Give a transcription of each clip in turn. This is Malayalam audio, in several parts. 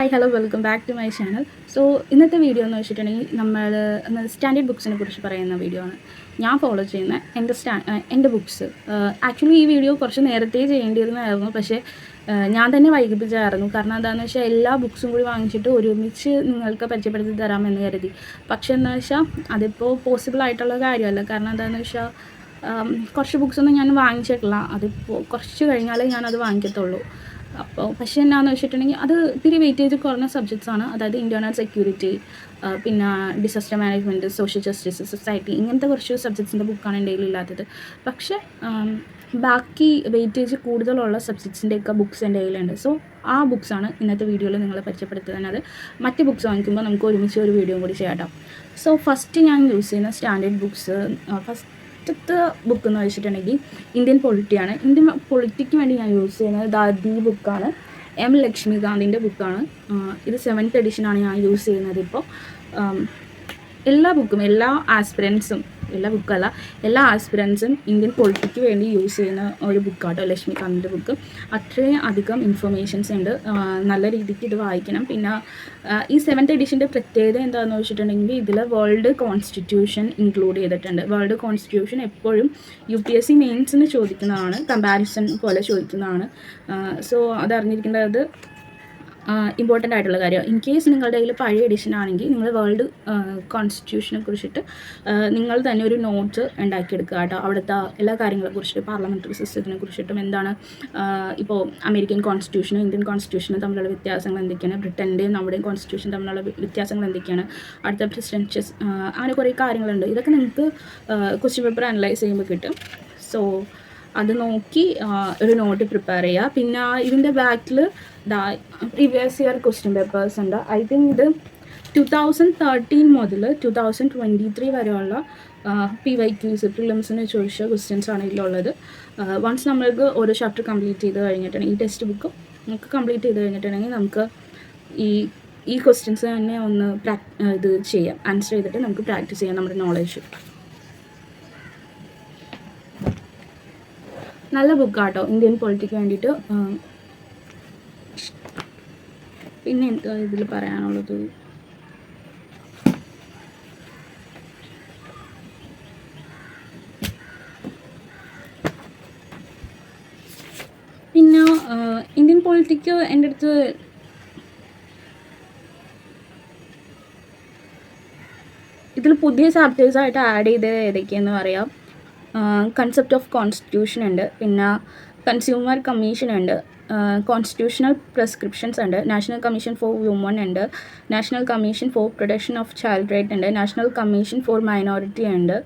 Hi hello welcome back to my channel. So ഇന്നത്തെ വീഡിയോ എന്ന് വെച്ചിട്ടുണ്ടെങ്കിൽ നമ്മൾ സ്റ്റാൻഡേർഡ് ബുക്സിനെ കുറിച്ച് പറയുന്ന വീഡിയോ ആണ്. ഞാൻ ഫോളോ ചെയ്യുന്ന എൻ്റെ ബുക്സ്. ആക്ച്വലി ഈ വീഡിയോ കുറച്ച് നേരത്തെ ചെയ്യേണ്ടിയിരുന്നതായിരുന്നു, പക്ഷേ ഞാൻ തന്നെ വൈകിപ്പിച്ചായിരുന്നു. കാരണം എന്താണെന്ന് വെച്ചാൽ എല്ലാ ബുക്സും കൂടി വാങ്ങിച്ചിട്ട് ഒരുമിച്ച് നിങ്ങൾക്ക് പരിചയപ്പെടുത്തി തരാമെന്ന് കരുതി. പക്ഷേ എന്താണെന്ന് വെച്ചാൽ അതിപ്പോൾ പോസിബിൾ ആയിട്ടുള്ള കാര്യമല്ല. കാരണം എന്താണെന്ന് വെച്ചാൽ കുറച്ച് ബുക്സൊന്നും ഞാൻ വാങ്ങിച്ചിട്ടില്ല. അതിപ്പോൾ കുറച്ച് കഴിഞ്ഞാലേ ഞാനത് വാങ്ങിക്കത്തുള്ളൂ. അപ്പോൾ പക്ഷേ എന്നാന്ന് വെച്ചിട്ടുണ്ടെങ്കിൽ അത് ഇത്തിരി വെയിറ്റേജ് കുറഞ്ഞ സബ്ജക്ട്സാണ്. അതായത് ഇൻറ്റേർണൽ സെക്യൂരിറ്റി, പിന്നെ disaster management, social justice, society, ഇങ്ങനത്തെ കുറച്ച് സബ്ജക്ട്സിൻ്റെ ബുക്കാണ് എൻ്റെ കയ്യിലില്ലാത്തത്. പക്ഷേ ബാക്കി വെയിറ്റേജ് കൂടുതലുള്ള സബ്ജക്ട്സിൻ്റെയൊക്കെ ബുക്സ് എൻ്റെ കയ്യിലുണ്ട്. സോ ആ ബുക്സാണ് ഇന്നത്തെ വീഡിയോയിൽ നിങ്ങളെ പരിചയപ്പെടുത്തുന്നത്. മറ്റ് ബുക്സ് വാങ്ങിക്കുമ്പോൾ നമുക്ക് ഒരുമിച്ച് ഒരു വീഡിയോ കൂടി ചെയ്യാം. സോ ഫസ്റ്റ് ഞാൻ യൂസ് ചെയ്യുന്ന സ്റ്റാൻഡേർഡ് ബുക്സ്, ഫസ്റ്റത്തെ ബുക്ക് എന്ന് വെച്ചിട്ടുണ്ടെങ്കിൽ ഇന്ത്യൻ പൊളിറ്റിയാണ്. ഇന്ത്യൻ പൊളിറ്റിക്ക് വേണ്ടി ഞാൻ യൂസ് ചെയ്യുന്നത് ഈ ബുക്കാണ്. എം ലക്ഷ്മികാന്തിൻ്റെ ബുക്കാണ്. ഇത് 7th എഡിഷനാണ് ഞാൻ യൂസ് ചെയ്യുന്നത്. ഇപ്പോൾ എല്ലാ ബുക്കും എല്ലാ ആസ്പിരൻസും ഇന്ത്യൻ പൊളിറ്റിക്ക് വേണ്ടി യൂസ് ചെയ്യുന്ന ഒരു ബുക്കാട്ടോ ലക്ഷ്മികാന്തിൻ്റെ ബുക്ക്. അത്രയും അധികം ഇൻഫർമേഷൻസ് ഉണ്ട്. നല്ല രീതിക്ക് ഇത് വായിക്കണം. പിന്നെ ഈ 7th എഡിഷൻ്റെ പ്രത്യേകത എന്താണെന്ന് വെച്ചിട്ടുണ്ടെങ്കിൽ ഇതിൽ വേൾഡ് കോൺസ്റ്റിറ്റ്യൂഷൻ ഇൻക്ലൂഡ് ചെയ്തിട്ടുണ്ട്. വേൾഡ് കോൺസ്റ്റിറ്റ്യൂഷൻ എപ്പോഴും UPSC മെയിൻസിന് ചോദിക്കുന്നതാണ്, കമ്പാരിസൺ പോലെ ചോദിക്കുന്നതാണ്. സോ അതറിഞ്ഞിരിക്കേണ്ടത് ഇമ്പോർട്ടൻ്റ് ആയിട്ടുള്ള കാര്യം. ഇൻ കേസ് നിങ്ങളുടെ കയ്യിൽ പഴയ എഡിഷൻ ആണെങ്കിൽ നിങ്ങൾ വേൾഡ് കോൺസ്റ്റിറ്റ്യൂഷനെ കുറിച്ചിട്ട് നിങ്ങൾ തന്നെ ഒരു നോട്ട് ഉണ്ടാക്കിയെടുക്കുക കേട്ടോ. അവിടുത്തെ എല്ലാ കാര്യങ്ങളെ കുറിച്ചിട്ട്, പാർലമെൻ്ററി സിസ്റ്റത്തിനെ കുറിച്ചിട്ടും, എന്താണ് ഇപ്പോൾ അമേരിക്കൻ കോൺസ്റ്റിറ്റ്യൂഷനും ഇന്ത്യൻ കോൺസ്റ്റിറ്റ്യൂഷനും തമ്മിലുള്ള വ്യത്യാസങ്ങൾ എന്തൊക്കെയാണ്, ബ്രിട്ടൻ്റെയും നമ്മുടെയും കോൺസ്റ്റിറ്റ്യൂഷൻ തമ്മിലുള്ള വ്യത്യാസങ്ങൾ എന്തൊക്കെയാണ്, അടുത്ത പ്രസിഡൻഷ്യസ്, അങ്ങനെ കുറേ കാര്യങ്ങളുണ്ട്. ഇതൊക്കെ നിങ്ങൾക്ക് ക്വസ്റ്റ്യൻ പേപ്പർ അനലൈസ് ചെയ്യുമ്പോൾ കിട്ടും. സോ അത് നോക്കി ഒരു നോട്ട് പ്രിപ്പയർ ചെയ്യുക. പിന്നെ ഇതിൻ്റെ ബാക്കിൽ പ്രീവിയസ് ഇയർ ക്വസ്റ്റ്യൻ പേപ്പേഴ്സ് ഉണ്ട്. ഐ തിങ്ക് ഇത് 2013 മുതൽ 2023 വരെയുള്ള PYQs, പ്രിലിംസിന് ചോദിച്ച ക്വസ്റ്റ്യൻസാണ് ഇതിലുള്ളത്. വൺസ് നമ്മൾക്ക് ഓരോ ചാപ്റ്റർ കംപ്ലീറ്റ് ചെയ്ത് കഴിഞ്ഞിട്ടുണ്ടെങ്കിൽ, ഈ ടെക്സ്റ്റ് ബുക്ക് നമുക്ക് കംപ്ലീറ്റ് ചെയ്ത് കഴിഞ്ഞിട്ടുണ്ടെങ്കിൽ നമുക്ക് ഈ ക്വസ്റ്റ്യൻസ് തന്നെ ഒന്ന് ഇത് ചെയ്യാം, ആൻസർ ചെയ്തിട്ട് നമുക്ക് പ്രാക്ടീസ് ചെയ്യാം നമ്മുടെ നോളേജ്. നല്ല ബുക്കാട്ടോ ഇന്ത്യൻ പൊളിറ്റിക്ക് വേണ്ടിയിട്ട്. പിന്നെ എനിക്ക് ഇതിൽ പറയാനുള്ളത്, പിന്നെ ഇന്ത്യൻ പൊളിറ്റിക്ക് എൻ്റെ അടുത്ത് ഇതിൽ പുതിയ ചാപ്റ്റേഴ്സായിട്ട് ആഡ് ചെയ്ത് ഏതൊക്കെയെന്ന് പറയാം. കൺസെപ്റ്റ് ഓഫ് കോൺസ്റ്റിറ്റ്യൂഷൻ ഉണ്ട്, പിന്നെ കൺസ്യൂമർ കമ്മീഷൻ ഉണ്ട്, കോൺസ്റ്റിറ്റ്യൂഷണൽ പ്രിസ്ക്രിപ്ഷൻസ് ഉണ്ട്, നാഷണൽ കമ്മീഷൻ ഫോർ വുമൺ ഉണ്ട്, national commission for protection of child right ഉണ്ട്, നാഷണൽ കമ്മീഷൻ ഫോർ മൈനോറിറ്റി ഉണ്ട്,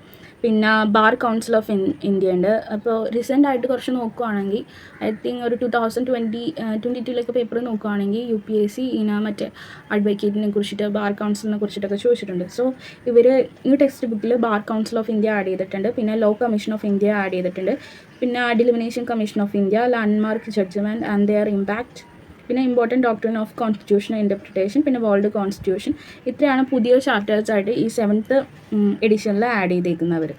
പിന്നെ ബാർ കൗൺസിൽ ഓഫ് ഇന്ത്യ ഉണ്ട്. അപ്പോൾ റീസെൻ്റായിട്ട് കുറച്ച് നോക്കുകയാണെങ്കിൽ, ഐ തിങ്ക് ഒരു 2022 പേപ്പർ നോക്കുകയാണെങ്കിൽ UPSC മറ്റേ അഡ്വക്കേറ്റിനെ കുറിച്ചിട്ട്, ബാർ കൗൺസിലിനെ കുറിച്ചിട്ടൊക്കെ ചോദിച്ചിട്ടുണ്ട്. സോ ഇവർ ഈ ടെക്സ്റ്റ് ബുക്കിൽ bar council of India add ചെയ്തിട്ടുണ്ട്, പിന്നെ law commission of India add ചെയ്തിട്ടുണ്ട്, പിന്നെ delimitation commission of India, landmark judgement and their impact, പിന്നെ important doctrine of constitutional interpretation, പിന്നെ വേൾഡ് കോൺസ്റ്റിറ്റ്യൂഷൻ. ഇത്രയാണ് പുതിയ ചാപ്റ്റേഴ്സായിട്ട് ഈ 7th എഡിഷനിൽ ആഡ് ചെയ്തേക്കുന്നവർ.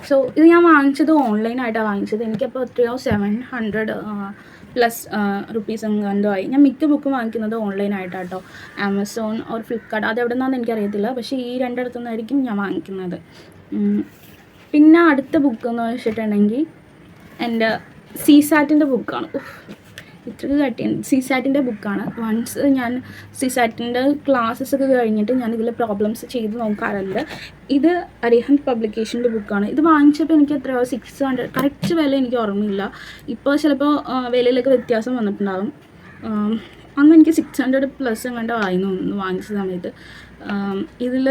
സോ ഇത് ഞാൻ വാങ്ങിച്ചത് ഓൺലൈനായിട്ടാണ് വാങ്ങിച്ചത്. എനിക്കപ്പോൾ എത്രയോ 700 പ്ലസ് റുപ്പീസ് എന്തോ ആയി. ഞാൻ മിക്ക ബുക്കും വാങ്ങിക്കുന്നത് ഓൺലൈനായിട്ടാട്ടോ, ആമസോൺ ഓർ ഫ്ലിപ്കാർട്ട്, അത് എവിടെ നിന്നാണെന്ന് എനിക്കറിയത്തില്ല. പക്ഷേ ഈ രണ്ടിടത്തു നിന്നായിരിക്കും ഞാൻ വാങ്ങിക്കുന്നത്. പിന്നെ അടുത്ത ബുക്ക് എന്ന് വെച്ചിട്ടുണ്ടെങ്കിൽ എൻ്റെ CSATൻ്റെ ബുക്കാണ്. ഇത്രയ്ക്ക് കട്ടിയാണ്. CSATൻ്റെ ബുക്കാണ്. വൺസ് ഞാൻ CSATൻ്റെ ക്ലാസ്സൊക്കെ കഴിഞ്ഞിട്ട് ഞാൻ ഇതിൽ പ്രോബ്ലംസ് ചെയ്ത് നോക്കാറുണ്ട്. ഇത് അരിഹന്ത് പബ്ലിക്കേഷൻ്റെ ബുക്കാണ്. ഇത് വാങ്ങിച്ചപ്പോൾ എനിക്ക് എത്രയോ 600, കറക്റ്റ് വില എനിക്ക് ഓർമ്മയില്ല. ഇപ്പോൾ ചിലപ്പോൾ വിലയിലൊക്കെ വ്യത്യാസം വന്നിട്ടുണ്ടാകും. അന്ന് എനിക്ക് 600 പ്ലസ് എങ്ങാണ്ട് ആയിരുന്നു വാങ്ങിച്ച സമയത്ത്. ഇതിൽ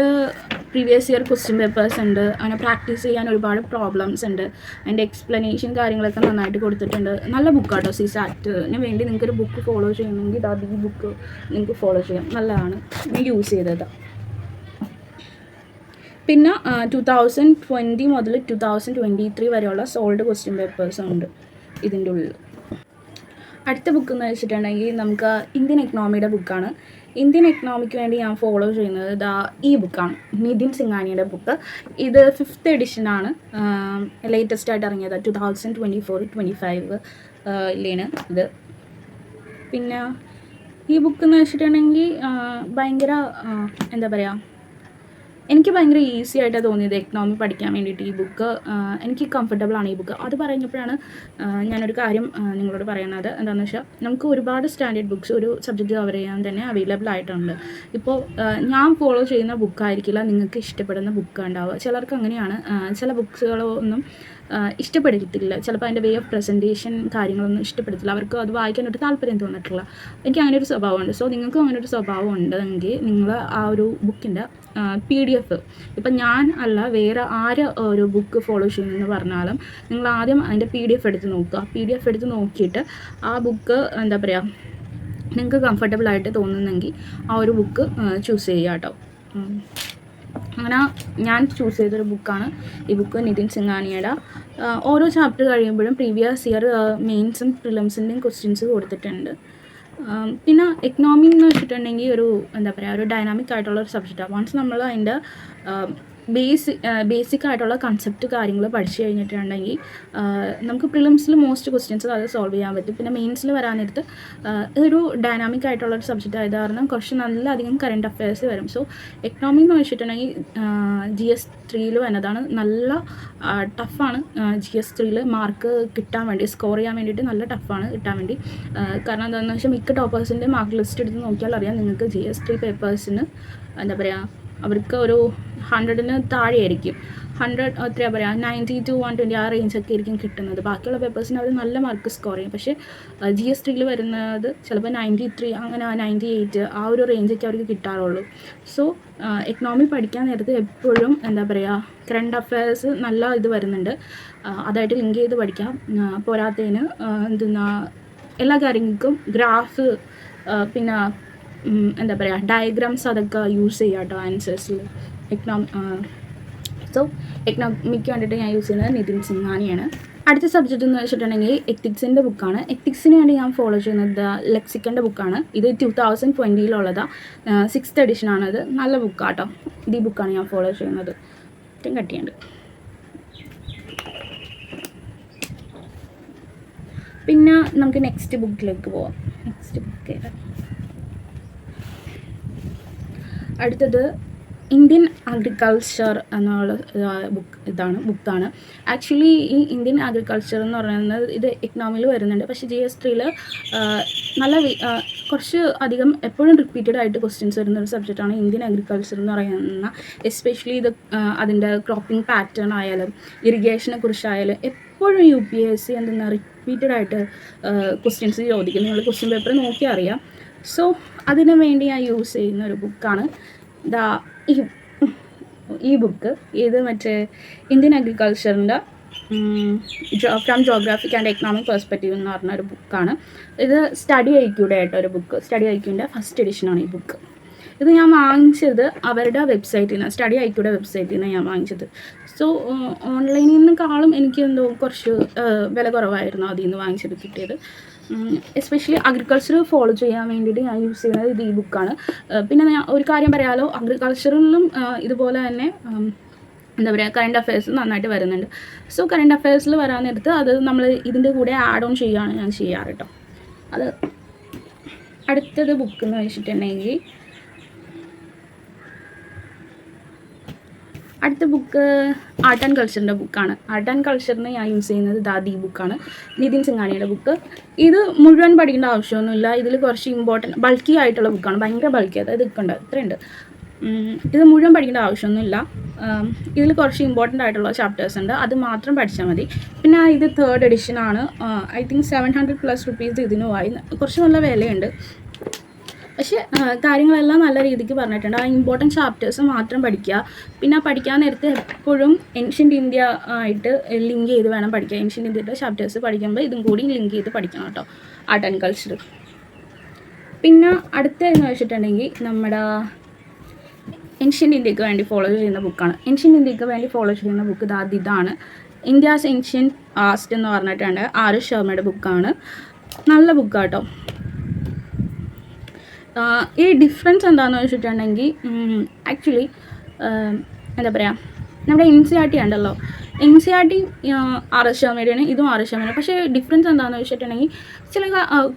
പ്രീവിയസ് ഇയർ ക്വസ്റ്റ്യൻ പേപ്പേഴ്സ് ഉണ്ട്, അങ്ങനെ പ്രാക്ടീസ് ചെയ്യാൻ ഒരുപാട് പ്രോബ്ലംസ് ഉണ്ട്, അതിൻ്റെ എക്സ്പ്ലനേഷൻ കാര്യങ്ങളൊക്കെ നന്നായിട്ട് കൊടുത്തിട്ടുണ്ട്. നല്ല ബുക്കാട്ടോ. CSATന് വേണ്ടി നിങ്ങൾക്കൊരു ബുക്ക് ഫോളോ ചെയ്യണമെങ്കിൽ ഈ ബുക്ക് നിങ്ങൾക്ക് ഫോളോ ചെയ്യാം, നല്ലതാണ്. ഞാൻ യൂസ് ചെയ്തത്. പിന്നെ 2020 മുതൽ 2023 വരെയുള്ള സോൾഡ് ക്വസ്റ്റ്യൻ പേപ്പേഴ്സും ഉണ്ട് ഇതിൻ്റെ ഉള്ളിൽ. അടുത്ത ബുക്ക് എന്ന് വെച്ചിട്ടുണ്ടെങ്കിൽ നമുക്ക് ഇന്ത്യൻ എക്കണോമിയുടെ ബുക്കാണ്. ഇന്ത്യൻ എക്കണോമിക്ക് വേണ്ടി ഞാൻ ഫോളോ ചെയ്യുന്നത് ഈ ബുക്കാണ്, നിതിൻ സിംഗാനിയുടെ ബുക്ക്. ഇത് 5th എഡിഷനാണ്, ലേറ്റസ്റ്റ് ആയിട്ട് ഇറങ്ങിയത് 2024-25 ലാണ് ഇത്. പിന്നെ ഈ ബുക്ക് എന്ന് വെച്ചിട്ടുണ്ടെങ്കിൽ ഭയങ്കര എന്താ പറയുക, എനിക്ക് ഭയങ്കര ഈസി ആയിട്ടാണ് തോന്നിയത് എക്കണോമി പഠിക്കാൻ വേണ്ടിയിട്ട്. ഈ ബുക്ക് എനിക്ക് കംഫർട്ടബിളാണ് ഈ ബുക്ക്. അത് പറഞ്ഞപ്പോഴാണ് ഞാനൊരു കാര്യം നിങ്ങളോട് പറയുന്നത്. എന്താണെന്ന് വെച്ചാൽ നമുക്ക് ഒരുപാട് സ്റ്റാൻഡേർഡ് ബുക്ക്സ് ഒരു സബ്ജക്റ്റ് കവർ ചെയ്യാൻ തന്നെ അവൈലബിൾ ആയിട്ടുണ്ട്. ഇപ്പോൾ ഞാൻ ഫോളോ ചെയ്യുന്ന ബുക്കായിരിക്കില്ല നിങ്ങൾക്ക് ഇഷ്ടപ്പെടുന്ന ബുക്ക് ഉണ്ടാവുക. ചിലർക്ക് അങ്ങനെയാണ്. ചില ബുക്സുകളൊന്നും ഇഷ്ടപ്പെടത്തില്ല. ചിലപ്പോൾ അതിൻ്റെ വേ ഓഫ് പ്രസൻറ്റേഷൻ കാര്യങ്ങളൊന്നും ഇഷ്ടപ്പെടത്തില്ല. അവർക്ക് അത് വായിക്കാനൊരു താല്പര്യം തോന്നിട്ടില്ല. എനിക്ക് അങ്ങനെ ഒരു സ്വഭാവമുണ്ട്. സോ നിങ്ങൾക്കും അങ്ങനെ ഒരു സ്വഭാവം ഉണ്ടെങ്കിൽ നിങ്ങൾ ആ ഒരു ബുക്കിൻ്റെ PDF ഇപ്പം ഞാൻ അല്ല വേറെ ആര് ഒരു ബുക്ക് ഫോളോ ചെയ്യുന്നതെന്ന് പറഞ്ഞാലും നിങ്ങൾ ആദ്യം അതിൻ്റെ PDF എടുത്ത് നോക്കുക. PDF എടുത്ത് നോക്കിയിട്ട് ആ ബുക്ക് എന്താ പറയുക നിങ്ങൾക്ക് കംഫർട്ടബിളായിട്ട് തോന്നുന്നെങ്കിൽ ആ ഒരു ബുക്ക് ചൂസ് ചെയ്യുക കേട്ടോ. അങ്ങനെ ഞാൻ ചൂസ് ചെയ്തൊരു ബുക്കാണ് ഈ ബുക്ക്. നിതിൻ സിംഗാനിയുടെ ഓരോ ചാപ്റ്റർ കഴിയുമ്പോഴും പ്രീവിയസ് ഇയർ മെയിൻസും പ്രിലിംസിൻ്റെയും ക്വസ്റ്റ്യൻസ് കൊടുത്തിട്ടുണ്ട്. പിന്നെ എക്കണോമി എന്ന് വെച്ചിട്ടുണ്ടെങ്കിൽ ഒരു എന്താ പറയുക ഒരു ഡൈനാമിക് ആയിട്ടുള്ള ഒരു സബ്ജക്റ്റാണ്. വൺസ് നമ്മൾ അതിൻ്റെ ബേസിക് ആയിട്ടുള്ള കൺസെപ്റ്റ് കാര്യങ്ങൾ പഠിച്ചു കഴിഞ്ഞിട്ടുണ്ടെങ്കിൽ നമുക്ക് പ്രിലിംസിൽ മോസ്റ്റ് ക്വസ്റ്റ്യൻസ് അത് സോൾവ് ചെയ്യാൻ പറ്റും. പിന്നെ മെയിൻസിൽ വരാനെടുത്ത് ഒരു ഡൈനാമിക് ആയിട്ടുള്ളൊരു സബ്ജക്റ്റ് ആയത് കാരണം കുറച്ച് നല്ല അധികം കറണ്ട് അഫയേഴ്സ് വരും. സോ എക്കണോമി എന്ന് വെച്ചിട്ടുണ്ടെങ്കിൽ GS3 വന്നതാണ്. നല്ല ടഫാണ് GS3 മാർക്ക് കിട്ടാൻ വേണ്ടി, സ്കോർ ചെയ്യാൻ വേണ്ടിയിട്ട് നല്ല ടഫാണ് കിട്ടാൻ വേണ്ടി. കാരണം എന്താണെന്ന് വെച്ചാൽ മിക്ക ടോപ്പേഴ്സിൻ്റെ മാർക്ക് ലിസ്റ്റ് എടുത്ത് നോക്കിയാൽ അറിയാം നിങ്ങൾക്ക് GS3 പേപ്പേഴ്സിന് എന്താ പറയുക അവർക്ക് ഒരു 100-ന് താഴെയായിരിക്കും. 100 എത്രയാണ് പറയുക 90 to 120 ആ റേഞ്ചൊക്കെ ആയിരിക്കും കിട്ടുന്നത്. ബാക്കിയുള്ള പേപ്പേഴ്സിന് അവർ നല്ല മാർക്ക് സ്കോർ ചെയ്യും. പക്ഷേ GS3 വരുന്നത് ചിലപ്പോൾ 93 അങ്ങനെ 98 ആ ഒരു റേഞ്ചൊക്കെ അവർക്ക് കിട്ടാറുള്ളൂ. സോ എക്കണോമി പഠിക്കാൻ നേരത്ത് എപ്പോഴും എന്താ പറയുക കറണ്ട് അഫയേഴ്സ് നല്ല ഇത് വരുന്നുണ്ട്. അതായിട്ട് ലിങ്ക് ചെയ്ത് പഠിക്കാം. പോരാത്തതിന് എന്തെന്നാ എല്ലാ കാര്യങ്ങൾക്കും ഗ്രാഫ് പിന്നെ എന്താ പറയുക ഡയഗ്രാംസ് അതൊക്കെ യൂസ് ചെയ്യാം കേട്ടോ ആൻസേഴ്സിൽ. സോ എക്കണോമിക്ക് വേണ്ടിയിട്ട് ഞാൻ യൂസ് ചെയ്യുന്നത് നിതിൻ സിംഗാനിയാണ്. അടുത്ത സബ്ജക്റ്റ് എന്ന് വെച്ചിട്ടുണ്ടെങ്കിൽ എത്തിക്സിൻ്റെ ബുക്കാണ്. എത്തിക്സിന് വേണ്ടി ഞാൻ ഫോളോ ചെയ്യുന്നത് ലെക്സിക്കൻ്റെ ബുക്കാണ്. ഇത് 2020 6th എഡിഷനാണത്. നല്ല ബുക്കാട്ടോ. ഈ ബുക്കാണ് ഞാൻ ഫോളോ ചെയ്യുന്നത്. ഏറ്റവും കട്ടിയുണ്ട്. പിന്നെ നമുക്ക് നെക്സ്റ്റ് ബുക്കിലേക്ക് പോവാം. നെക്സ്റ്റ് ബുക്ക് അടുത്തത് ഇന്ത്യൻ അഗ്രികൾച്ചർ എന്നുള്ള ബുക്കാണ്. ആക്ച്വലി ഈ ഇന്ത്യൻ അഗ്രികൾച്ചർ എന്ന് പറയുന്നത് ഇത് എക്കണോമിയിൽ വരുന്നുണ്ട്. പക്ഷേ GS3 നല്ല കുറച്ച് അധികം എപ്പോഴും റിപ്പീറ്റഡ് ആയിട്ട് ക്വസ്റ്റ്യൻസ് വരുന്ന ഒരു സബ്ജക്റ്റാണ് ഇന്ത്യൻ അഗ്രികൾച്ചർ എന്ന് പറയുന്ന. എസ്പെഷ്യലി ഇത് അതിൻ്റെ ക്രോപ്പിംഗ് പാറ്റേൺ ആയാലും ഇറിഗേഷനെ കുറിച്ചായാലും എപ്പോഴും UPSC എന്തെന്നാ റിപ്പീറ്റഡ് ആയിട്ട് ക്വസ്റ്റ്യൻസ് ചോദിക്കും. നിങ്ങൾ ക്വസ്റ്റ്യൻ പേപ്പർ നോക്കി അറിയാം. സോ അതിനു വേണ്ടി ഞാൻ യൂസ് ചെയ്യുന്ന ഒരു ബുക്കാണ് ഈ ബുക്ക്. ഇത് മറ്റേ ഇന്ത്യൻ അഗ്രികൾച്ചറിൻ്റെ from geographic and economic perspective എന്ന് പറഞ്ഞൊരു ബുക്കാണ്. ഇത് സ്റ്റഡി ഐക്യൂടെ ആയിട്ടൊരു ബുക്ക്. സ്റ്റഡി ഐക്യൂൻ്റെ ഫസ്റ്റ് എഡിഷനാണ് ഈ ബുക്ക്. ഇത് ഞാൻ വാങ്ങിച്ചത് അവരുടെ വെബ്സൈറ്റിൽ നിന്ന്, സ്റ്റഡി ഐക്യൂടെ വെബ്സൈറ്റിൽ നിന്ന് ഞാൻ വാങ്ങിച്ചത്. സോ ഓൺലൈനിൽ നിന്നെക്കാളും എനിക്ക് എന്തോ കുറച്ച് വില കുറവായിരുന്നു അതിൽ നിന്ന് വാങ്ങിച്ചത് കിട്ടിയത്. എസ്പെഷ്യലി അഗ്രികൾച്ചർ ഫോളോ ചെയ്യാൻ വേണ്ടിയിട്ട് ഞാൻ യൂസ് ചെയ്യുന്നത് ഇത് ഈ ബുക്കാണ്. പിന്നെ ഞാൻ ഒരു കാര്യം പറയാമല്ലോ, അഗ്രികൾച്ചറിലും ഇതുപോലെ തന്നെ എന്താ പറയുക കറണ്ട് അഫയേഴ്സ് നന്നായിട്ട് വരുന്നുണ്ട്. സോ കറണ്ട് അഫയേഴ്സിൽ വരാൻ നേരത്ത് അത് നമ്മൾ ഇതിൻ്റെ കൂടെ ആഡ് ഓൺ ചെയ്യുകയാണ് ഞാൻ ചെയ്യാറ് കേട്ടോ. അത് അടുത്തത് ബുക്ക് എന്ന് വെച്ചിട്ടുണ്ടെങ്കിൽ അടുത്ത ബുക്ക് ആർട്ട് ആൻഡ് കൾച്ചറിൻ്റെ ബുക്കാണ്. ആർട്ട് ആൻഡ് കൾച്ചറിന് ഞാൻ യൂസ് ചെയ്യുന്നത് ഈ ബുക്കാണ്, നിതിൻ സിംഗാനിയുടെ ബുക്ക്. ഇത് മുഴുവൻ പഠിക്കേണ്ട ആവശ്യമൊന്നുമില്ല. ഇതിൽ കുറച്ച് ബൾക്കി ആയിട്ടുള്ള ബുക്കാണ്. ഭയങ്കര ബൾക്കി, അതായത് ഇതുണ്ട് ഇത്രയുണ്ട്. ഇത് മുഴുവൻ പഠിക്കേണ്ട ആവശ്യമൊന്നുമില്ല. ഇതിൽ കുറച്ച് ഇമ്പോർട്ടൻ്റ് ആയിട്ടുള്ള ചാപ്റ്റേഴ്സ് ഉണ്ട്, അത് മാത്രം പഠിച്ചാൽ മതി. പിന്നെ ഇത് 3rd എഡിഷനാണ്. ഐ തിങ്ക് 700+ rupees ഇതിനുമായി. കുറച്ച് നല്ല വിലയുണ്ട്. പക്ഷേ കാര്യങ്ങളെല്ലാം നല്ല രീതിക്ക് പറഞ്ഞിട്ടുണ്ട്. ആ ഇമ്പോർട്ടൻറ്റ് ചാപ്റ്റേഴ്സ് മാത്രം പഠിക്കുക. പിന്നെ പഠിക്കാൻ നേരത്തെ എപ്പോഴും ഏൻഷ്യൻ്റ് ഇന്ത്യ ആയിട്ട് ലിങ്ക് ചെയ്ത് വേണം പഠിക്കുക. ഏൻഷ്യൻ്റ് ഇന്ത്യയുടെ ചാപ്റ്റേഴ്സ് പഠിക്കുമ്പോൾ ഇതും കൂടി ലിങ്ക് ചെയ്ത് പഠിക്കണം കേട്ടോ, ആർട്ട് ആൻഡ് കൾച്ചർ. പിന്നെ അടുത്തതെന്ന് വെച്ചിട്ടുണ്ടെങ്കിൽ നമ്മുടെ ഏൻഷ്യൻ്റ് ഇന്ത്യക്ക് വേണ്ടി ഫോളോ ചെയ്യുന്ന ബുക്കാണ്. ഏൻഷ്യൻ്റ് ഇന്ത്യക്ക് വേണ്ടി ഫോളോ ചെയ്യുന്ന ബുക്ക് ഇതാണ്, ഇന്ത്യാസ് ഏൻഷ്യൻ്റ് പാസ്റ്റ് എന്ന് പറഞ്ഞിട്ടുണ്ട്. R. ശർമ്മയുടെ ബുക്കാണ്. നല്ല ബുക്കാട്ടോ. ഈ ഡിഫറൻസ് എന്താണെന്ന് വെച്ചിട്ടുണ്ടെങ്കിൽ ആക്ച്വലി എന്താ പറയുക നമ്മുടെ NCERT ഉണ്ടല്ലോ, NCERT 6% ഇതും 6%. പക്ഷേ ഡിഫറൻസ് എന്താണെന്ന് വെച്ചിട്ടുണ്ടെങ്കിൽ ചില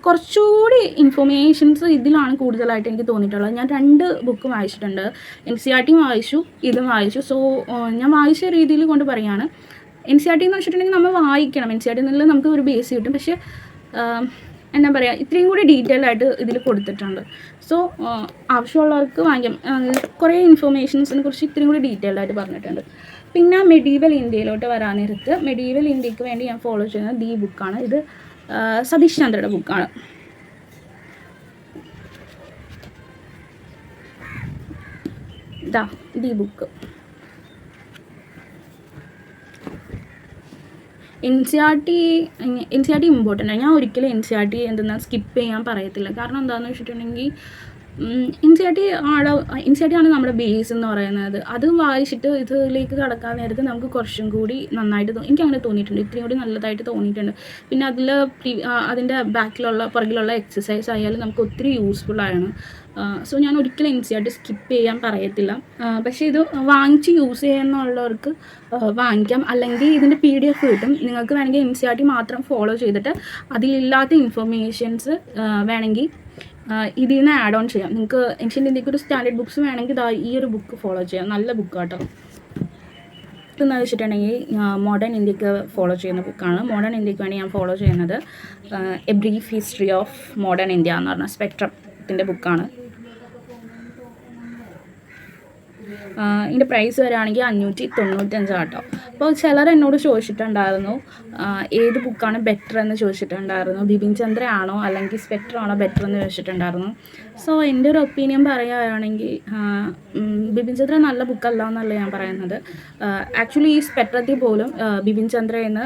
കുറച്ചുകൂടി ഇൻഫർമേഷൻസ് ഇതിലാണ് കൂടുതലായിട്ട് എനിക്ക് തോന്നിയിട്ടുള്ളത്. ഞാൻ 2 ബുക്ക് വായിച്ചിട്ടുണ്ട്. NCERT വായിച്ചു, ഇതും വായിച്ചു. സോ ഞാൻ വായിച്ച രീതിയിൽ കൊണ്ട് പറയുകയാണ്. NCERT എന്ന് വെച്ചിട്ടുണ്ടെങ്കിൽ നമ്മൾ വായിക്കണം. NCERT എന്നുള്ള നമുക്ക് ഒരു ബേസ് കിട്ടും. പക്ഷേ എന്താ പറയുക, ഇത്രയും കൂടി ഡീറ്റെയിൽ ആയിട്ട് ഇതിൽ കൊടുത്തിട്ടുണ്ട്. സോ ആവശ്യമുള്ളവർക്ക് വാങ്ങിക്കാം. കുറേ ഇൻഫർമേഷൻസിനെ കുറിച്ച് ഇത്രയും കൂടി ഡീറ്റെയിൽഡ് ആയിട്ട് പറഞ്ഞിട്ടുണ്ട്. പിന്നെ മെഡീവൽ ഇന്ത്യയിലോട്ട് വരാൻ നേരത്ത് മെഡീവൽ ഇന്ത്യക്ക് വേണ്ടി ഞാൻ ഫോളോ ചെയ്യുന്നത് ഈ ബുക്കാണ്. ഇത് സതീഷ് ചന്ദ്രയുടെ ബുക്കാണ്. ഇതാ ഈ ബുക്ക്. NCERT ഇമ്പോർട്ടൻ്റ് ആണ്. ഞാൻ ഒരിക്കലും NCERT എന്തെന്നാൽ സ്കിപ്പ് ചെയ്യാൻ പറയത്തില്ല. കാരണം എന്താണെന്ന് വെച്ചിട്ടുണ്ടെങ്കിൽ NCERT ആണ് നമ്മുടെ ബേസ് എന്ന് പറയുന്നത്. അത് വായിച്ചിട്ട് ഇതിലേക്ക് കടക്കാൻ നേരത്ത് നമുക്ക് കുറച്ചും കൂടി നന്നായിട്ട് എനിക്കങ്ങനെ തോന്നിയിട്ടുണ്ട്. ഇത്രയും കൂടി നല്ലതായിട്ട് തോന്നിയിട്ടുണ്ട്. പിന്നെ അതിൻ്റെ പുറകിലുള്ള എക്സസൈസ് ആയാലും നമുക്ക് ഒത്തിരി യൂസ്ഫുള്ളാണ്. സോ ഞാൻ ഒരിക്കലും NCERT സ്കിപ്പ് ചെയ്യാൻ പറയത്തില്ല. പക്ഷേ ഇത് വാങ്ങിച്ച് യൂസ് ചെയ്യാനുള്ളവർക്ക് വാങ്ങിക്കാം. അല്ലെങ്കിൽ ഇതിൻ്റെ PDF കിട്ടും. നിങ്ങൾക്ക് വേണമെങ്കിൽ NCERT മാത്രം ഫോളോ ചെയ്തിട്ട് അതിലില്ലാത്ത ഇൻഫർമേഷൻസ് വേണമെങ്കിൽ ഇതിൽ നിന്ന് ആഡ് ഓൺ ചെയ്യാം. നിങ്ങൾക്ക് ഏൻഷ്യൻ്റ് ഇന്ത്യക്ക് ഒരു സ്റ്റാൻഡേർഡ് ബുക്സ് വേണമെങ്കിൽ ഈ ഒരു ബുക്ക് ഫോളോ ചെയ്യാം. നല്ല ബുക്കാട്ടോ. ഇതെന്ന് വെച്ചിട്ടുണ്ടെങ്കിൽ മോഡേൺ ഇന്ത്യക്ക് ഫോളോ ചെയ്യുന്ന ബുക്കാണ്. മോഡേൺ ഇന്ത്യക്ക് വേണ്ടി ഞാൻ ഫോളോ ചെയ്യുന്നത് A brief history of modern India എന്ന് പറഞ്ഞ സ്പെക്ട്രത്തിൻ്റെ ബുക്കാണ്. ഇതിൻ്റെ പ്രൈസ് വരികയാണെങ്കിൽ 595 കേട്ടോ. അപ്പോൾ ചിലർ എന്നോട് ചോദിച്ചിട്ടുണ്ടായിരുന്നു ഏത് ബുക്കാണ് ബെറ്റർ എന്ന് ചോദിച്ചിട്ടുണ്ടായിരുന്നു. ബിപിൻ ചന്ദ്ര ആണോ അല്ലെങ്കിൽ സ്പെക്ട്ര ആണോ ബെറ്റർ എന്ന് ചോദിച്ചിട്ടുണ്ടായിരുന്നു. സോ എൻ്റെ ഒരു ഒപ്പീനിയൻ പറയുകയാണെങ്കിൽ ബിപിൻ ചന്ദ്ര നല്ല ബുക്കല്ല എന്നല്ല ഞാൻ പറയുന്നത്. ആക്ച്വലി ഈ സ്പെക്ട്രത്തിൽ പോലും ബിപിൻ ചന്ദ്രയിൽ നിന്ന്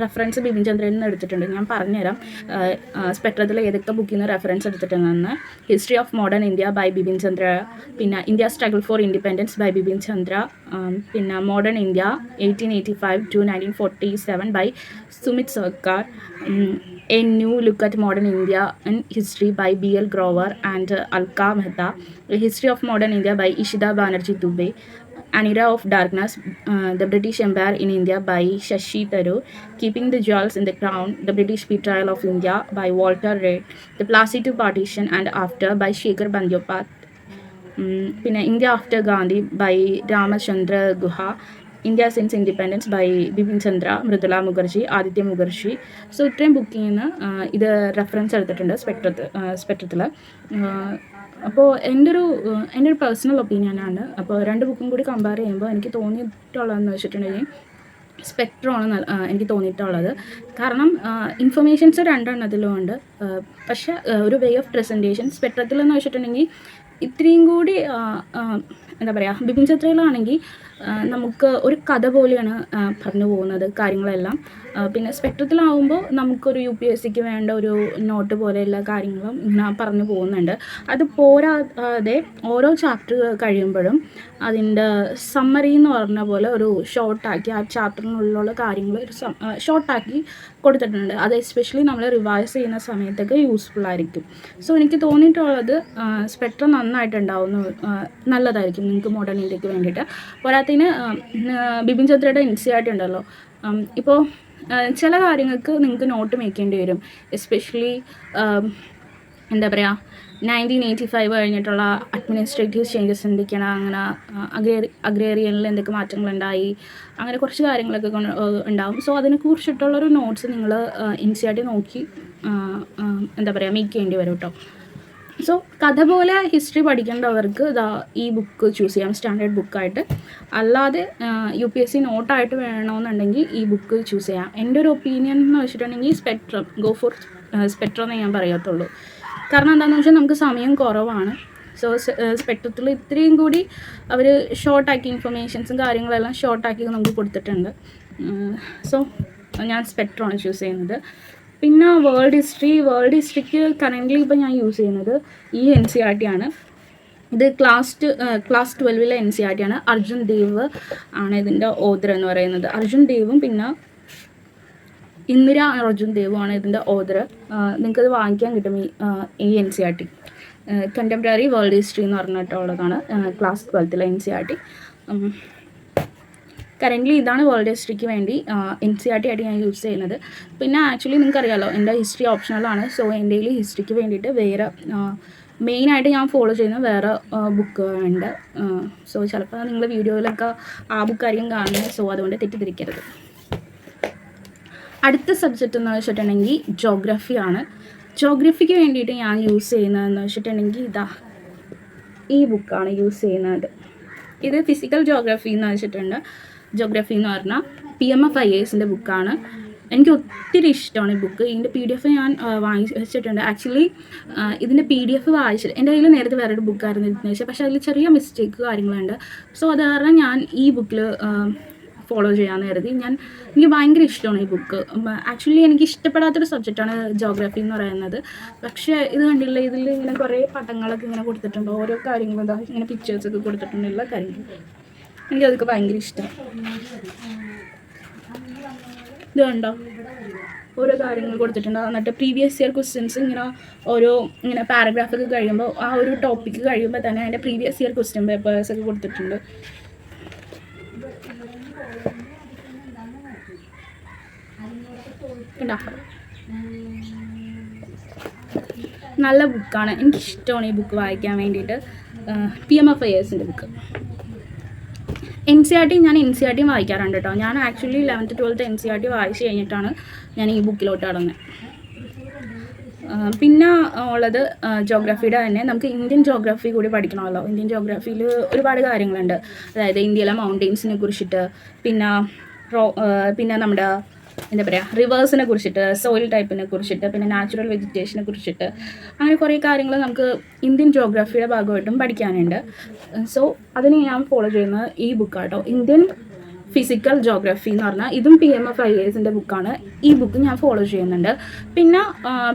റെഫറൻസ് ബിപിൻ ചന്ദ്രയിൽ നിന്ന് എടുത്തിട്ടുണ്ട്. ഞാൻ പറഞ്ഞുതരാം സ്പെക്ട്രത്തിൽ ഏതൊക്കെ ബുക്കിൽ നിന്ന് റെഫറൻസ് എടുത്തിട്ടുണ്ടെന്ന്. History of modern India by Bipin Chandra, പിന്നെ India struggle for independence by Bipin Chandra, പിന്നെ modern India 1885 to 1947 by Sumit Sarkar, A New Look at Modern India and History by B.L. Grover and Alka Mehta, A History of Modern India by Ishida Banerjee Dubey, An Era of Darkness, The British Empire in India by Shashi Tharoor, Keeping the Jewels in the Crown, The British Betrayal of India by Walter Reed, The Placido Partition and After by Shekhar Bandyopadhyay, പിന്നെ India after Gandhi by Ramachandra Guha, India since independence by Bipin Chandra, Mridula Mukherjee, Aditya Mukherjee. So ഇത്രയും ബുക്കിൽ നിന്ന് ഇത് റെഫറൻസ് എടുത്തിട്ടുണ്ട് സ്പെക്ട്രത്തിൽ. അപ്പോൾ എൻ്റെ ഒരു പേഴ്സണൽ ഒപ്പീനിയനാണ്. അപ്പോൾ 2 ബുക്കും കൂടി കമ്പയർ ചെയ്യുമ്പോൾ എനിക്ക് തോന്നിയിട്ടുള്ളതെന്ന് വെച്ചിട്ടുണ്ടെങ്കിൽ സ്പെക്ട്രമാണ് എനിക്ക് തോന്നിയിട്ടുള്ളത്. കാരണം ഇൻഫർമേഷൻസ് 2 എണ്ണത്തിലും ഉണ്ട്. പക്ഷേ ഒരു വേ ഓഫ് പ്രസൻറ്റേഷൻ സ്പെക്ട്രത്തിലെന്ന് വെച്ചിട്ടുണ്ടെങ്കിൽ ഇത്രയും കൂടി എന്താ പറയുക, ബിപിൻ ചന്ദ്രയിലാണെങ്കിൽ നമുക്ക് ഒരു കഥ പോലെയാണ് പറഞ്ഞു പോകുന്നത് കാര്യങ്ങളെല്ലാം. പിന്നെ സ്പെക്ട്രത്തിലാവുമ്പോൾ നമുക്കൊരു UPSCക്ക് വേണ്ട ഒരു നോട്ട് പോലെയുള്ള കാര്യങ്ങളും ഇങ്ങനെ പറഞ്ഞു പോകുന്നുണ്ട്. അത് പോരാതെ ഓരോ ചാപ്റ്റർ കഴിയുമ്പോഴും അതിൻ്റെ സമ്മറി എന്ന് പറഞ്ഞ പോലെ ഒരു ഷോർട്ടാക്കി ആ ചാപ്റ്ററിനുള്ളിലുള്ള കാര്യങ്ങൾ ഒരു ഷോർട്ടാക്കി കൊടുത്തിട്ടുണ്ട്. അത് എസ്പെഷ്യലി നമ്മൾ റിവൈസ് ചെയ്യുന്ന സമയത്തൊക്കെ യൂസ്ഫുൾ ആയിരിക്കും. സോ എനിക്ക് തോന്നിയിട്ടുള്ളത് സ്പെക്ട്രം നന്നായിട്ടുണ്ടാവുന്നു, നല്ലതായിരിക്കും നിങ്ങൾക്ക് മോഡേൺ ഇന്ത്യക്ക് വേണ്ടിയിട്ട്. പോരാത്തതിന് ബിപിൻ ചന്ദ്രയുടെ NCERT ഉണ്ടല്ലോ, ഇപ്പോൾ ചില കാര്യങ്ങൾക്ക് നിങ്ങൾക്ക് നോട്ട് മേക്കേണ്ടി വരും. എസ്പെഷ്യലി എന്താ പറയുക, 1985 കഴിഞ്ഞിട്ടുള്ള അഡ്മിനിസ്ട്രേറ്റീവ് ചേഞ്ചസ് എന്തൊക്കെയാണ്, അങ്ങനെ അഗ്രേറിയനിൽ എന്തൊക്കെ മാറ്റങ്ങളുണ്ടായി, അങ്ങനെ കുറച്ച് കാര്യങ്ങളൊക്കെ ഉണ്ടാവും. സോ അതിനെക്കുറിച്ചിട്ടുള്ളൊരു നോട്ട്സ് നിങ്ങൾ NCERT നോക്കി എന്താ പറയുക മേക്ക് ചെയ്യേണ്ടി വരും കേട്ടോ. സോ കഥ പോലെ ഹിസ്റ്ററി പഠിക്കേണ്ടവർക്ക് ഈ ബുക്ക് ചൂസ് ചെയ്യാം സ്റ്റാൻഡേർഡ് ബുക്കായിട്ട്. അല്ലാതെ UPSC നോട്ടായിട്ട് വേണമെന്നുണ്ടെങ്കിൽ ഈ ബുക്ക് ചൂസ് ചെയ്യാം. എൻ്റെ ഒരു ഒപ്പീനിയൻ എന്ന് വെച്ചിട്ടുണ്ടെങ്കിൽ ഗോ ഫോർ സ്പെക്ട്രം എന്നേ ഞാൻ പറയത്തുള്ളൂ. കാരണം എന്താണെന്ന് വെച്ചാൽ നമുക്ക് സമയം കുറവാണ്. സോ സ്പെക്ട്രത്തിൽ ഇത്രയും കൂടി അവർ ഷോർട്ടാക്കി ഇൻഫർമേഷൻസും കാര്യങ്ങളെല്ലാം ഷോർട്ടാക്കി നമുക്ക് കൊടുത്തിട്ടുണ്ട്. സോ ഞാൻ സ്പെക്ട്രമാണ് ചൂസ് ചെയ്യുന്നത്. പിന്നെ വേൾഡ് ഹിസ്റ്ററിക്ക് കറൻ്റ്ലി ഇപ്പോൾ ഞാൻ യൂസ് ചെയ്യുന്നത് ഈ NCERT ആണ്. ഇത് ക്ലാസ് 12 NCERT ആണ്. അർജുൻ ദേവ് ആണ് ഇതിൻ്റെ ഓഥർ എന്ന് പറയുന്നത്. അർജുൻ ദേവും പിന്നെ ഇന്ദിര അർജുൻ ദേവുമാണ് ഇതിൻ്റെ ഓഥർ. നിങ്ങൾക്കത് വാങ്ങിക്കാൻ കിട്ടും ഈ NCERT. കണ്ടംപററി വേൾഡ് ഹിസ്റ്ററി എന്ന് പറഞ്ഞിട്ടുള്ളതാണ് ക്ലാസ് 12 NCERT. കറൻ്റ്ലി ഇതാണ് വേൾഡ് ഹിസ്റ്ററിക്ക് വേണ്ടി NCERT ആയിട്ട് ഞാൻ യൂസ് ചെയ്യുന്നത്. പിന്നെ ആക്ച്വലി നിങ്ങൾക്കറിയാമല്ലോ എൻ്റെ ഹിസ്റ്ററി ഓപ്ഷണലാണ്. സോ എൻ്റെ കയ്യിൽ ഹിസ്റ്ററിക്ക് വേണ്ടിയിട്ട് വേറെ മെയിനായിട്ട് ഞാൻ ഫോളോ ചെയ്യുന്ന വേറെ ബുക്ക് ഉണ്ട്. സോ ചിലപ്പോൾ നിങ്ങൾ വീഡിയോയിലൊക്കെ ആ ബുക്കായിരിക്കും കാണുന്നത്. സോ അതുകൊണ്ട് തെറ്റിദ്ധരിക്കരുത്. അടുത്ത സബ്ജക്റ്റ് എന്ന് വെച്ചിട്ടുണ്ടെങ്കിൽ ജോഗ്രഫിയാണ്. ജോഗ്രഫിക്ക് വേണ്ടിയിട്ട് ഞാൻ യൂസ് ചെയ്യുന്നതെന്ന് വെച്ചിട്ടുണ്ടെങ്കിൽ ഈ ബുക്കാണ് യൂസ് ചെയ്യുന്നത്. ഇത് ഫിസിക്കൽ ജോഗ്രഫി എന്ന് വെച്ചിട്ടുണ്ട്. ജോഗ്രഫി എന്ന് പറഞ്ഞാൽ PMF IASൻ്റെ ബുക്കാണ്. എനിക്ക് ഒത്തിരി ഇഷ്ടമാണ് ഈ ബുക്ക്. ഇതിൻ്റെ PDF ഞാൻ വാങ്ങിച്ചിട്ടുണ്ട്. ആക്ച്വലി ഇതിൻ്റെ PDF വായിച്ചിട്ട് എൻ്റെ കയ്യിൽ നേരത്തെ വേറൊരു ബുക്കായിരുന്നു ഇരുന്ന് വെച്ചാൽ, പക്ഷേ അതിൽ ചെറിയ മിസ്റ്റേക്ക് കാര്യങ്ങളുണ്ട്. സോ അത് കാരണം ഞാൻ ഈ ബുക്കിൽ ഫോളോ ചെയ്യാമെന്ന് കരുതി. എനിക്ക് ഭയങ്കര ഇഷ്ടമാണ് ഈ ബുക്ക്. ആക്ച്വലി എനിക്ക് ഇഷ്ടപ്പെടാത്തൊരു സബ്ജക്റ്റാണ് ജോഗ്രഫി എന്ന് പറയുന്നത്. പക്ഷേ ഇത് കണ്ടില്ല, ഇതിൽ ഇങ്ങനെ കുറേ പടങ്ങളൊക്കെ ഇങ്ങനെ കൊടുത്തിട്ടുണ്ട്, ഓരോ കാര്യങ്ങളും ഇങ്ങനെ പിക്ചേഴ്സൊക്കെ കൊടുത്തിട്ടുണ്ട്, എല്ലാ കാര്യങ്ങളും. എനിക്കതൊക്കെ ഭയങ്കര ഇഷ്ടമാണ്. ഇത് കണ്ടോ, ഓരോ കാര്യങ്ങൾ കൊടുത്തിട്ടുണ്ട്. എന്നിട്ട് പ്രീവിയസ് ഇയർ ക്വസ്റ്റ്യൻസ് ഇങ്ങനെ പാരഗ്രാഫൊക്കെ കഴിയുമ്പോൾ ആ ഒരു ടോപ്പിക്ക് കഴിയുമ്പോൾ തന്നെ അതിൻ്റെ പ്രീവിയസ് ഇയർ ക്വസ്റ്റ്യൻ പേപ്പേഴ്സൊക്കെ കൊടുത്തിട്ടുണ്ട്. നല്ല ബുക്കാണ്, എനിക്കിഷ്ടമാണ് ഈ ബുക്ക് വായിക്കാൻ വേണ്ടിയിട്ട്. PMF IASൻ്റെ ബുക്ക്. NCERT ഞാൻ NCERT വായിക്കാറുണ്ട് കേട്ടോ. ഞാൻ ആക്ച്വലി 11th 12th NCERT വായിച്ച് കഴിഞ്ഞിട്ടാണ് ഞാൻ ഈ ബുക്കിലോട്ട് കടന്നത്. പിന്നെ ഉള്ളത് ജോഗ്രഫിയുടെ തന്നെ നമുക്ക് ഇന്ത്യൻ ജോഗ്രഫി കൂടി പഠിക്കണമല്ലോ. ഇന്ത്യൻ ജോഗ്രഫിയിൽ ഒരുപാട് കാര്യങ്ങളുണ്ട്. അതായത് ഇന്ത്യയിലെ മൗണ്ടെയ്ൻസിനെ കുറിച്ചിട്ട്, പിന്നെ നമ്മുടെ റിവേഴ്സിനെ കുറിച്ചിട്ട്, സോയിൽ ടൈപ്പിനെ കുറിച്ചിട്ട്, പിന്നെ നാച്ചുറൽ വെജിറ്റേഷനെ കുറിച്ചിട്ട്, അങ്ങനെ കുറേ കാര്യങ്ങൾ നമുക്ക് ഇന്ത്യൻ ജോഗ്രഫിയുടെ ഭാഗമായിട്ടും പഠിക്കാനുണ്ട്. സോ അതിന് ഞാൻ ഫോളോ ചെയ്യുന്നത് ഈ ബുക്കാട്ടോ, ഇന്ത്യൻ ഫിസിക്കൽ ജോഗ്രഫി എന്ന് പറഞ്ഞാൽ. ഇതും PMF IASൻ്റെ ബുക്കാണ്. ഈ ബുക്ക് ഞാൻ ഫോളോ ചെയ്യുന്നുണ്ട്. പിന്നെ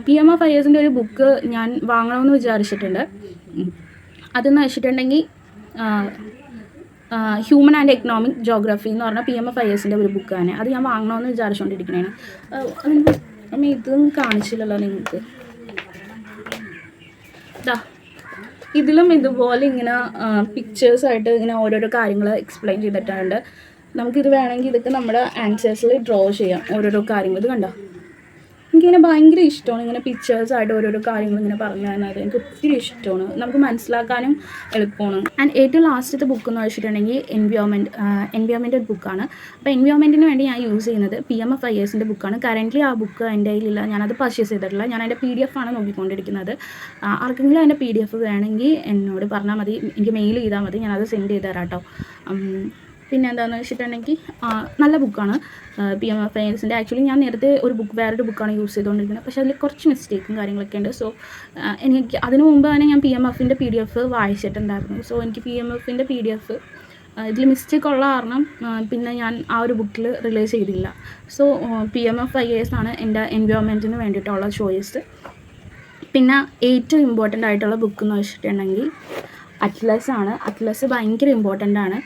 PMF IASൻ്റെ ഒരു ബുക്ക് ഞാൻ വാങ്ങണമെന്ന് വിചാരിച്ചിട്ടുണ്ട്. അതെന്ന് വെച്ചിട്ടുണ്ടെങ്കിൽ ഹ്യൂമൻ ആൻഡ് എക്കണോമിക് ജോഗ്രഫി എന്ന് പറഞ്ഞാൽ PMF IASൻ്റെ ഒരു ബുക്കാണ്. അത് ഞാൻ വാങ്ങണമെന്ന് വിചാരിച്ചുകൊണ്ടിരിക്കണേണ്. ഇതും കാണിച്ചില്ലല്ലോ നിങ്ങൾക്ക്. ഇതിലും ഇതുപോലെ ഇങ്ങനെ പിക്ചേഴ്സായിട്ട് ഇങ്ങനെ ഓരോരോ കാര്യങ്ങൾ എക്സ്പ്ലെയിൻ ചെയ്തിട്ടുണ്ട്. നമുക്കിത് വേണമെങ്കിൽ ഇതൊക്കെ നമ്മുടെ ആൻസേഴ്സിൽ ഡ്രോ ചെയ്യാം, ഓരോരോ കാര്യങ്ങൾ. ഇത് കണ്ടോ, എനിക്കിങ്ങനെ ഭയങ്കര ഇഷ്ടമാണ് ഇങ്ങനെ പിക്ചേഴ്സായിട്ട് ഓരോരോ കാര്യങ്ങൾ ഇങ്ങനെ പറഞ്ഞു തരുന്നത്. എനിക്ക് ഒത്തിരി ഇഷ്ടമാണ്, നമുക്ക് മനസ്സിലാക്കാനും എളുപ്പമാണ്. ആൻഡ് ഏറ്റവും ലാസ്റ്റത്തെ ബുക്ക് എന്ന് വെച്ചിട്ടുണ്ടെങ്കിൽ എൻവയോൺമെൻറ്റ് ബുക്കാണ്. അപ്പോൾ എൻവയോൺമെൻറ്റിന് വേണ്ടി ഞാൻ യൂസ് ചെയ്യുന്നത് PMF IASൻ്റെ ബുക്കാണ്. കറൻ്റ്ലി ആ ബുക്ക് എൻ്റെ കയ്യിലില്ല, ഞാനത് പർച്ചേസ് ചെയ്തിട്ടില്ല. ഞാൻ അതിൻ്റെ PDF ആണ് നോക്കിക്കൊണ്ടിരിക്കുന്നത്. ആർക്കെങ്കിലും അതിൻ്റെ PDF വേണമെങ്കിൽ എന്നോട് പറഞ്ഞാൽ മതി, എനിക്ക് മെയിൽ ചെയ്താൽ മതി, ഞാനത് സെൻഡ് ചെയ്ത് തരാം കേട്ടോ. പിന്നെ എന്താണെന്ന് വെച്ചിട്ടുണ്ടെങ്കിൽ നല്ല ബുക്കാണ് PMF IASൻ്റെ. ആക്ച്വലി ഞാൻ നേരത്തെ വേറൊരു ബുക്കാണ് യൂസ് ചെയ്തുകൊണ്ടിരിക്കുന്നത്, പക്ഷേ അതിൽ കുറച്ച് മിസ്റ്റേക്കും കാര്യങ്ങളൊക്കെ ഉണ്ട്. സോ എനിക്ക് അതിനു മുമ്പ് തന്നെ ഞാൻ PMFൻ്റെ PDF വായിച്ചിട്ടുണ്ടായിരുന്നു. സോ എനിക്ക് PMFൻ്റെ PDF ഇതിൽ മിസ്റ്റേക്ക് ഉള്ള കാരണം പിന്നെ ഞാൻ ആ ഒരു ബുക്കിൽ റിലൈസ് ചെയ്തില്ല. സോ PMF IAS ആണ് എൻ്റെ എൻവയോൺമെൻറ്റിന് വേണ്ടിയിട്ടുള്ള ചോയ്സ്. പിന്നെ ഏറ്റവും ഇമ്പോർട്ടൻ്റ് ആയിട്ടുള്ള ബുക്ക് എന്ന് വെച്ചിട്ടുണ്ടെങ്കിൽ അറ്റ്ലസ് ആണ്. അറ്റ്ലസ് ഭയങ്കര ഇമ്പോർട്ടൻ്റ് ആണ്.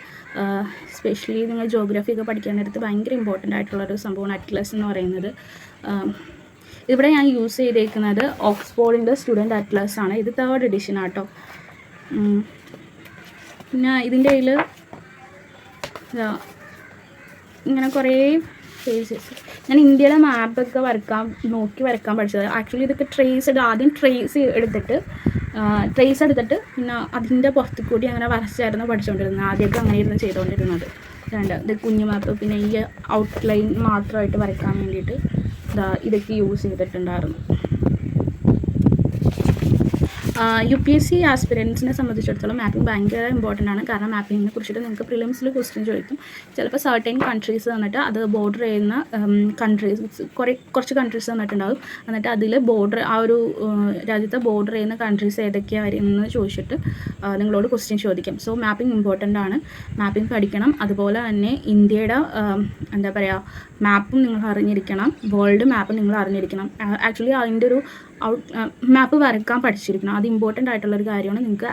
സ്പെഷ്യലി നിങ്ങൾ ജോഗ്രഫി ഒക്കെ പഠിക്കാൻ നേരത്ത് ഭയങ്കര ഇമ്പോർട്ടൻ്റ് ആയിട്ടുള്ളൊരു സംഭവമാണ് അറ്റ്ലസ് എന്ന് പറയുന്നത്. ഇവിടെ ഞാൻ യൂസ് ചെയ്തേക്കുന്നത് ഓക്സ്ഫോർഡിൻ്റെ സ്റ്റുഡൻറ്റ് അറ്റ്ലസ് ആണ്. ഇത് 3rd എഡിഷൻ ആട്ടോ. പിന്നെ ഇതിൻ്റെ കയ്യിൽ ഇങ്ങനെ കുറേ പേജസ്. ഞാൻ ഇന്ത്യയിലെ മാപ്പൊക്കെ നോക്കി വരക്കാൻ പഠിച്ചത്. ആക്ച്വലി ഇതൊക്കെ ആദ്യം ട്രേസ് എടുത്തിട്ട് പിന്നെ അതിൻ്റെ പുറത്ത് കൂടി അങ്ങനെ വരച്ചായിരുന്നു പഠിച്ചുകൊണ്ടിരുന്നത്. ആദ്യമൊക്കെ അങ്ങനെയായിരുന്നു ചെയ്തുകൊണ്ടിരുന്നത്. ഇത് കുഞ്ഞു മാപ്പ്. പിന്നെ ഈ ഔട്ട്ലൈൻ മാത്രമായിട്ട് വരയ്ക്കാൻ വേണ്ടിയിട്ട് ഇതൊക്കെ യൂസ് ചെയ്തിട്ടുണ്ടായിരുന്നു. UPSC ആസ്പിരൻസിനെ സംബന്ധിച്ചിടത്തോളം മാപ്പിംഗ് ഭയങ്കര ഇമ്പോർട്ടൻ്റ് ആണ്. കാരണം മാപ്പിങ്ങിനെ കുറിച്ചിട്ട് നിങ്ങൾക്ക് പ്രിലിംസിൽ ക്വസ്റ്റ്യൻ ചോദിക്കും. ചിലപ്പോൾ സർട്ടൈൻ കൺട്രീസ് തന്നിട്ട് അത് ബോർഡർ ചെയ്യുന്ന കുറച്ച് കൺട്രീസ് തന്നിട്ടുണ്ടാകും. എന്നിട്ട് അതിൽ ആ ഒരു രാജ്യത്തെ ബോർഡർ ചെയ്യുന്ന കൺട്രീസ് ഏതൊക്കെയാണ് വരുന്നത് ചോദിച്ചിട്ട് നിങ്ങളോട് ക്വസ്റ്റ്യൻ ചോദിക്കും. സോ മാപ്പിംഗ് ഇമ്പോർട്ടൻ്റ് ആണ്, മാപ്പിംഗ് പഠിക്കണം. അതുപോലെ തന്നെ ഇന്ത്യയുടെ മാപ്പും നിങ്ങൾ അറിഞ്ഞിരിക്കണം, വേൾഡ് മാപ്പ് നിങ്ങൾ അറിഞ്ഞിരിക്കണം. ആക്ച്വലി അതിൻ്റെ ഒരു മാപ്പ് വരക്കാൻ പഠിച്ചിരിക്കണം. അത് ഇമ്പോർട്ടൻ്റ് ആയിട്ടുള്ളൊരു കാര്യമാണ്. നിങ്ങൾക്ക്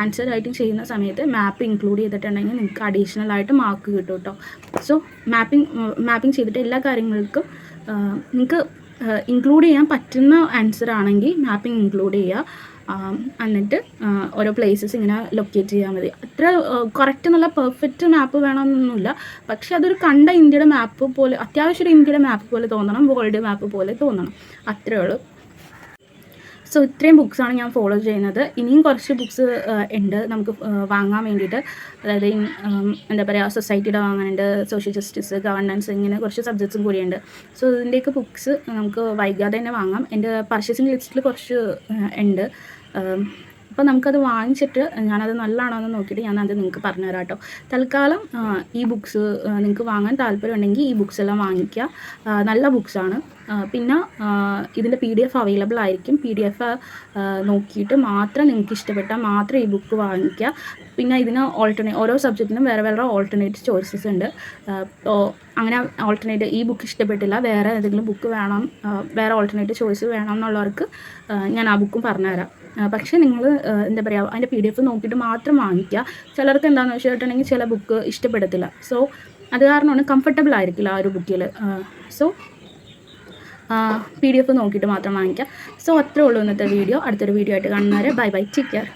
ആൻസറായിട്ട് ചെയ്യുന്ന സമയത്ത് മാപ്പ് ഇൻക്ലൂഡ് ചെയ്തിട്ടുണ്ടെങ്കിൽ നിങ്ങൾക്ക് അഡീഷണൽ ആയിട്ട് മാർക്ക് കിട്ടും കേട്ടോ. സോ മാപ്പിംഗ് ചെയ്തിട്ട് എല്ലാ കാര്യങ്ങൾക്കും നിങ്ങൾക്ക് ഇൻക്ലൂഡ് ചെയ്യാൻ പറ്റുന്ന ആൻസർ ആണെങ്കിൽ മാപ്പിംഗ് ഇൻക്ലൂഡ് ചെയ്യുക. എന്നിട്ട് ഓരോ പ്ലേസസ് ഇങ്ങനെ ലൊക്കേറ്റ് ചെയ്താൽ മതി. അത്ര കറക്റ്റ് എന്നുള്ള പെർഫെക്റ്റ് മാപ്പ് വേണമെന്നൊന്നുമില്ല, പക്ഷേ അതൊരു കണ്ട ഇന്ത്യയുടെ മാപ്പ് പോലെ, അത്യാവശ്യം ഒരു ഇന്ത്യയുടെ മാപ്പ് പോലെ തോന്നണം, വേൾഡ് മാപ്പ് പോലെ തോന്നണം, അത്രേ ഉള്ളൂ. സോ ഇത്രയും ബുക്സാണ് ഞാൻ ഫോളോ ചെയ്യുന്നത്. ഇനിയും കുറച്ച് ബുക്സ് ഉണ്ട് നമുക്ക് വാങ്ങാൻ വേണ്ടിയിട്ട്. അതായത് എന്താ പറയുക, സൊസൈറ്റിയുടെ വാങ്ങാനുണ്ട്, സോഷ്യൽ ജസ്റ്റിസ്, ഗവർണൻസ്, ഇങ്ങനെ കുറച്ച് സബ്ജക്ട്സും കൂടിയുണ്ട്. സോ ഇതിൻ്റെയൊക്കെ ബുക്സ് നമുക്ക് വൈകാതെ തന്നെ വാങ്ങാം. എൻ്റെ പർച്ചേസിങ് ലിസ്റ്റിൽ കുറച്ച് ഉണ്ട്. അപ്പോൾ നമുക്കത് വാങ്ങിച്ചിട്ട് ഞാനത് നല്ലതാണോ എന്ന് നോക്കിയിട്ട് ഞാനത് നിങ്ങൾക്ക് പറഞ്ഞുതരാം കേട്ടോ. തൽക്കാലം ഈ ബുക്സ് നിങ്ങൾക്ക് വാങ്ങാൻ താല്പര്യമുണ്ടെങ്കിൽ ഈ ബുക്സ് എല്ലാം വാങ്ങിക്കുക. നല്ല ബുക്സാണ്. പിന്നെ ഇതിൻ്റെ PDF അവൈലബിൾ ആയിരിക്കും. PDF നോക്കിയിട്ട് മാത്രം നിങ്ങൾക്ക് ഇഷ്ടപ്പെട്ടാൽ മാത്രം ഈ ബുക്ക് വാങ്ങിക്കുക. പിന്നെ ഇതിന് ഓരോ സബ്ജക്റ്റിനും വേറെ വേറെ ഓൾട്ടർനേറ്റ് ചോയ്സസ് ഉണ്ട്. അപ്പോൾ അങ്ങനെ ഈ ബുക്ക് ഇഷ്ടപ്പെട്ടില്ല, വേറെ ഏതെങ്കിലും ബുക്ക് വേണം, വേറെ ഓൾട്ടർനേറ്റ് ചോയ്സ് വേണം എന്നുള്ളവർക്ക് ഞാൻ ആ ബുക്കും പറഞ്ഞുതരാം. പക്ഷേ നിങ്ങൾ എന്താ പറയുക, അതിൻ്റെ PDF നോക്കിയിട്ട് മാത്രം വാങ്ങിക്കുക. ചിലർക്ക് എന്താണെന്ന് വെച്ചിട്ടുണ്ടെങ്കിൽ ചില ബുക്ക് ഇഷ്ടപ്പെടത്തില്ല. സോ അത് കാരണമാണ് കംഫർട്ടബിൾ ആയിരിക്കില്ല ആ ഒരു ബുക്കിൽ. സോ PDF നോക്കിയിട്ട് മാത്രം വാങ്ങിക്കുക. സോ അത്രേ ഉള്ളൂ ഇന്നത്തെ വീഡിയോ. അടുത്തൊരു വീഡിയോ ആയിട്ട് കാണുന്നവരെ ബൈ ബൈ, ടേക്ക് കെയർ.